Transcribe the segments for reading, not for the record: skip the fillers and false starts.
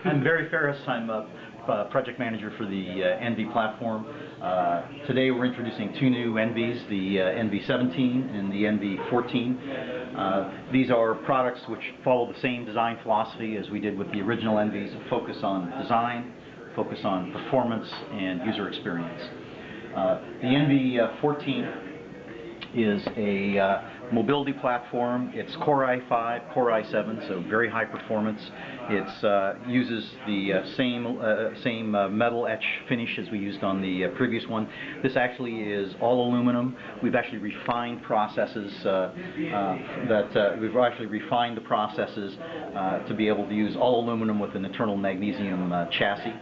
I'm Barry Ferris. I'm a project manager for the ENVY platform. Today we're introducing two new ENVYs, the ENVY17 and the ENVY14. These are products which follow the same design philosophy as we did with the original ENVYs, focus on design, focus on performance and user experience. The ENVY14 is a mobility platform. It's Core i5, Core i7, so very high performance. It uses the same metal etch finish as we used on the previous one. This actually is all aluminum. We've actually refined processes to be able to use all aluminum with an internal magnesium chassis.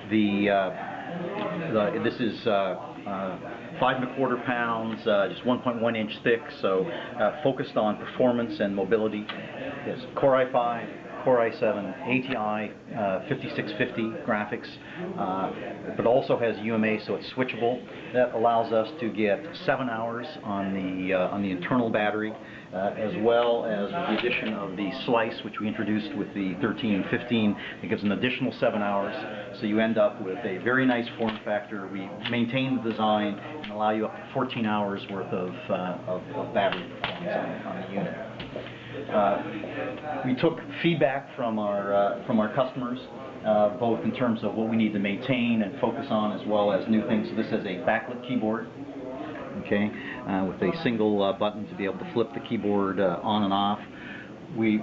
This is 5¼ pounds, just 1.1 inch thick, so focused on performance and mobility. It's Core i5, Core i7, ATI 5650 graphics, but also has UMA, so it's switchable. That allows us to get 7 hours on the internal battery, as well as with the addition of the slice, which we introduced with the 13 and 15. It gives an additional 7 hours, so you end up with a very nice form factor. We maintain the design and allow you up to 14 hours worth of battery performance on the unit. We took feedback from our customers, both in terms of what we need to maintain and focus on, as well as new things. So this is a backlit keyboard, okay, with a single button to be able to flip the keyboard on and off.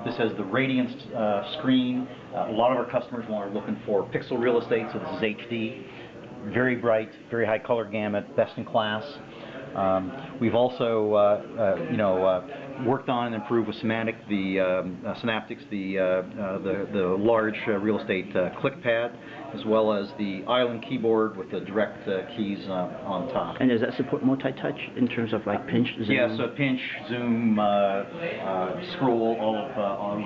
This has the Radiance screen. A lot of our customers are looking for pixel real estate, so this is HD. Very bright, very high color gamut, best in class. We've also worked on and improved with Synaptics the large real estate click pad, as well as the Island keyboard with the direct keys on top. And does that support multi-touch in terms of like pinch, zoom? Yeah, so pinch, zoom, scroll,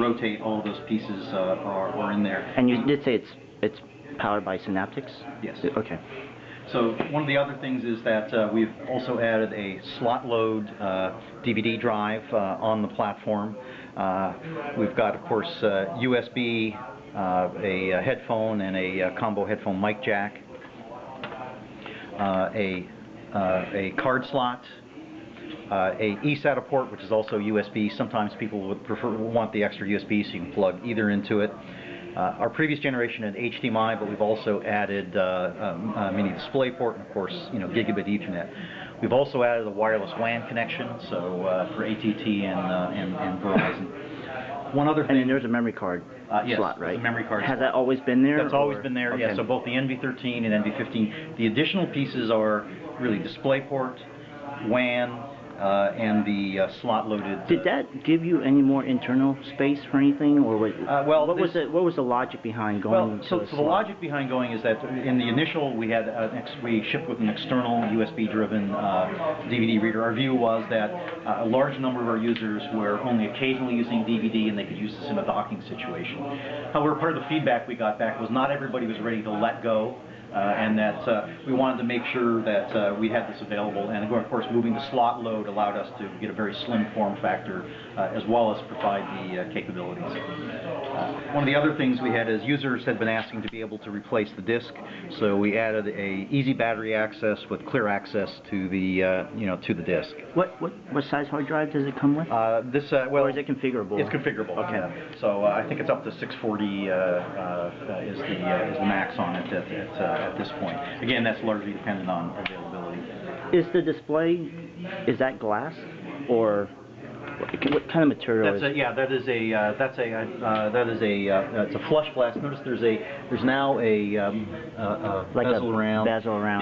rotate, all of those pieces are in there. And you did say it's powered by Synaptics? Yes. Okay. So one of the other things is that we've also added a slot load DVD drive on the platform. We've got, of course, USB, a headphone and a combo headphone mic jack, a card slot, a eSATA port, which is also USB. Sometimes people would want the extra USB, so you can plug either into it. Our previous generation had HDMI, but we've also added a mini display port and, of course, gigabit Ethernet. We've also added a wireless WAN connection, so for AT&T and Verizon. One other thing. And then there's a memory card slot, right? Yes, a memory card Has slot. that always been there? That's always been there, okay. yeah. So both the ENVY13 and ENVY15. The additional pieces are really display port, WAN, and the slot-loaded. Did that give you any more internal space for anything, or what was the logic behind going? So the logic behind going is that in the initial we shipped with an external USB-driven DVD reader. Our view was that a large number of our users were only occasionally using DVD, and they could use this in a docking situation. However, part of the feedback we got back was not everybody was ready to let go. And that we wanted to make sure that we had this available, and of course moving to slot load allowed us to get a very slim form factor as well as provide the capabilities. One of the other things we had is users had been asking to be able to replace the disk, so we added a easy battery access with clear access to the to the disk. What size hard drive does it come with? Or is it configurable? It's configurable. Okay. Yeah. So I think it's up to 640 is the max on it at this point. Again, that's largely dependent on availability. Is the display, is that glass, or what kind of material? It's a flush glass. Notice there's now a bezel around.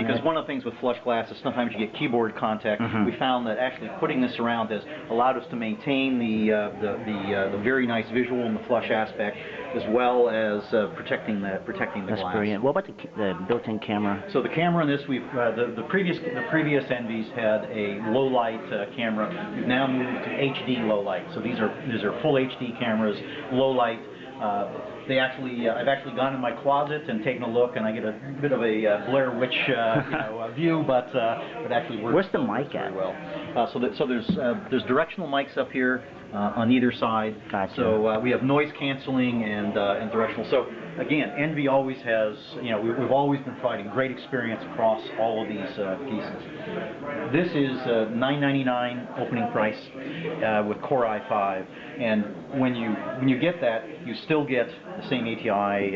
Because one of the things with flush glass is sometimes you get keyboard contact. We found that actually putting this around has allowed us to maintain the very nice visual and the flush aspect, as well as protecting the glass. That's brilliant. What about the built-in camera? So the camera in this, the previous ENVYs had a low light camera. We've now moved to HD low light. So these are full HD cameras, low light. They actually, I've actually gone in my closet and taken a look, and I get a bit of a Blair Witch view, but actually works. Where's the mic very at? well. So there's directional mics up here on either side. Gotcha. So we have noise canceling and directional. So again, ENVI always has, we've always been providing great experience across all of these pieces. This is $999 opening price with Core i5, and when you get that, you still get the same ATI,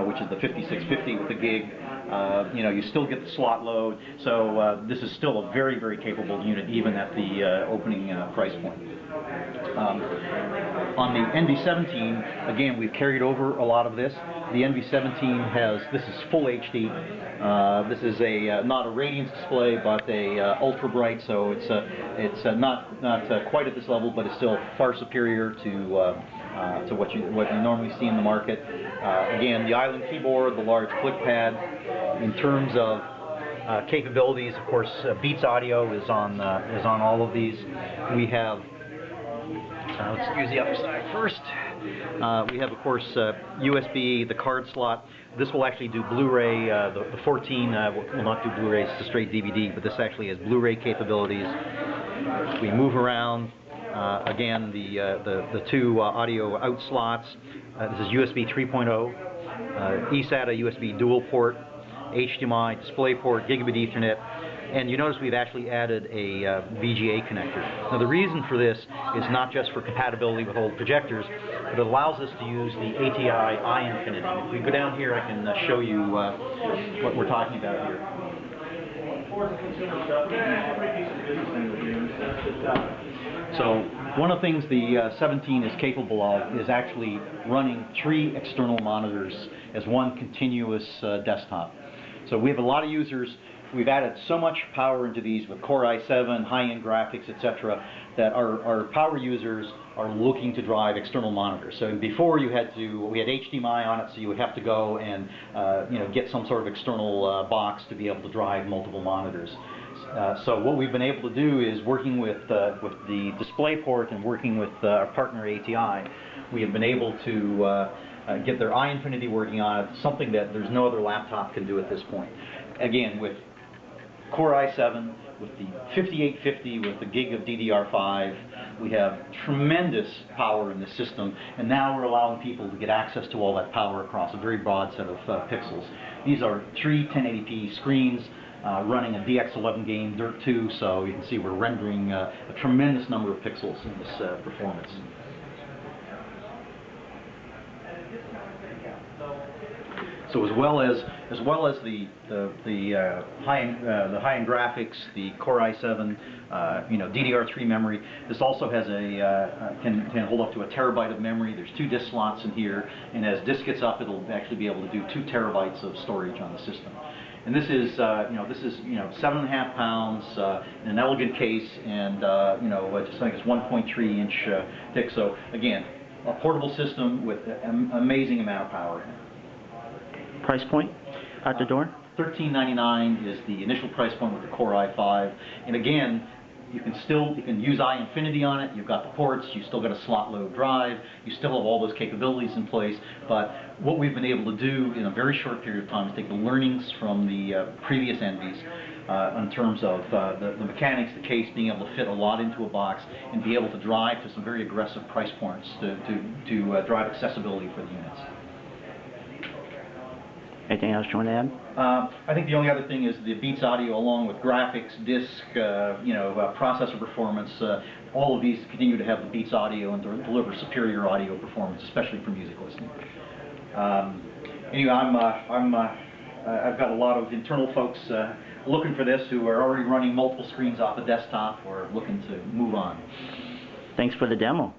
which is the 5650 with the gig. You still get the slot load. So this is still a very, very capable unit, even at the opening price point. On the NV17, again, we've carried over a lot of this. The NV17 this is full HD. This is not a radiance display, but a ultra bright. So it's not quite at this level, but it's still far superior to what you normally see in the market. Again, the Island keyboard, the large click pad. In terms of capabilities, of course, Beats Audio is on all of these. We have. Let's use the other side first. We have, of course, USB, the card slot. This will actually do Blu-ray. The 14 will not do Blu-ray, it's a straight DVD, but this actually has Blu-ray capabilities. We move around. Again, the two audio out slots. This is USB 3.0, eSATA USB dual port, HDMI, DisplayPort, Gigabit Ethernet. And you notice we've actually added a VGA connector. Now the reason for this is not just for compatibility with old projectors, but it allows us to use the ATI iInfinity. If we go down here, I can show you what we're talking about here. So one of the things the 17 is capable of is actually running 3 external monitors as one continuous desktop. So we have a lot of users. We've added so much power into these with Core i7, high-end graphics, etc., that our power users are looking to drive external monitors. So before we had HDMI on it, so you would have to go and get some sort of external box to be able to drive multiple monitors. So what we've been able to do is, working with the DisplayPort and working with our partner ATI, we have been able to get their iInfinity working on it, something that there's no other laptop can do at this point. Again, with Core i7, with the 5850, with the gig of DDR5, we have tremendous power in the system, and now we're allowing people to get access to all that power across a very broad set of pixels. These are 3 1080p screens running a DX11 game, Dirt 2, so you can see we're rendering a tremendous number of pixels in this performance. So as well as the high-end graphics, the Core i7, DDR3 memory. This also has can hold up to 1 terabyte of memory. There's 2 disk slots in here, and as disk gets up, it'll actually be able to do 2 terabytes of storage on the system. And this is 7.5 pounds in an elegant case, and just think it's 1.3 inch thick. So again, a portable system with an amazing amount of power in it. Price point out the door? $1399 is the initial price point with the Core i5, and again, you can use iInfinity on it. You've got the ports. You still got a slot load drive. You still have all those capabilities in place. But what we've been able to do in a very short period of time is take the learnings from the previous NVs in terms of the mechanics, the case, being able to fit a lot into a box, and be able to drive to some very aggressive price points to drive accessibility for the units. Anything else you want to add? I think the only other thing is the Beats Audio, along with graphics, disk, processor performance. All of these continue to have the Beats Audio and deliver superior audio performance, especially for music listening. Anyway, I've got a lot of internal folks looking for this who are already running multiple screens off a desktop or looking to move on. Thanks for the demo.